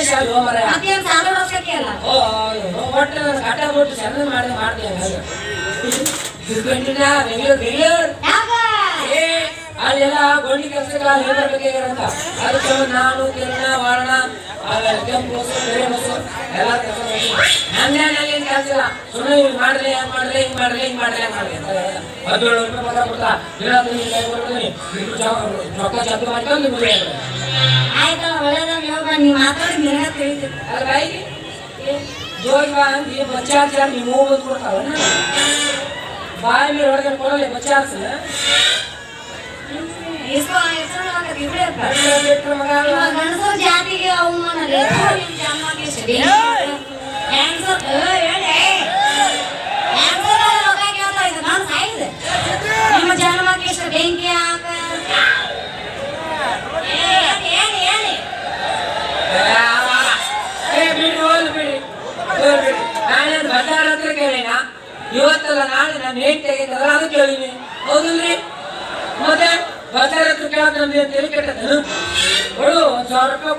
ಶಾಲೆ ಹೋಮರ ಮತ್ತೇನ್ ಸಾಲ ರೊಕ್ಕಕ್ಕೆ ಅಲ್ಲ ಒಟ್ಟು ಕಟ್ಟ ಬಿಟ್ಟು ಚಂದ ಮಾಡ್ತೇನೆ ಬೆಂಗಳೂರು ಅಲ್ಲೆಲ್ಲ ಗೊಂಡಿ ಕೆಲಸಗಳ ಲೇಬರ್ ಬೇಕಾಗಿರಂತ ಅದಕ್ಕೆ ನಾನು ಕಿರಣ ವಾರಣ ಆಮೇಲೆ ಕೆಂಪು ಬಸ್ಸು ಬೇರೆ ಬಸ್ಸು ಎಲ್ಲ ನಂದೇನಲ್ಲಿ ಕೆಲಸ ಇಲ್ಲ ಸುಮ್ಮನೆ ಹಿಂಗ್ ಮಾಡಿದ್ರೆ ಹೆಂಗ್ ಮಾಡಿದ್ರೆ ಹಿಂಗ್ ಮಾಡಿದ್ರೆ ಹಿಂಗ್ ಮಾಡಿದ್ರೆ ಹೆಂಗ್ ಮಾಡಿದ್ರೆ ₹17 ಪಗಾರ ಕೊಡ್ತಾ ರೊಕ್ಕ ಚಾಲು ಮಾಡ್ಕೊಂಡು ನಿಮಗೆ ಆಯ್ತಲ್ಲ ಒಳ್ಳೇದಾಗ ಯೋಗ ನೀ ಮಾತಾಡಿ ನಿನಗ ತಿಳಿತೈತಿ ಅದ್ರ ಬಾಯಿಗೆ ಜೋಗಿ ಬಾ ಅಂತ ಬಚ್ಚಾರ ನೀವು ಬಂದು ಕೊಡ್ತಾವ ಬಾಯಿ ಮೇಲೆ ಹೊರಗೆ ಕೊಡಲ್ಲ ಬಚ್ಚಾರ್ಸ ಗಂಡಸರ ಜಾತಿಗೆ ಅವಮಾನ ನಿಮ್ಮ ಜನ್ಮಕ್ಕೆ ಎಷ್ಟು ಬೆಂಕಿ ಹಾಕ ನಾನೇನು ಬಜಾರ ಹತ್ರ ಕೇಳಿನ ಇವತ್ತಲ್ಲ ನಾಳೆ ನಾನು ಹೇಗೆ ತೆಗಿತಲ್ಲ ಅದು ಕೇಳಿನಿ ಹೌದಿಲ್ರಿ ಮತ್ತೆ ಬಜಾರ್ ಹತ್ರ ಕೇಳಕ್ ನಮ್ದು ತಲೆ ಕೆಟ್ಟದ್ದು ಕೊಡು ₹1,000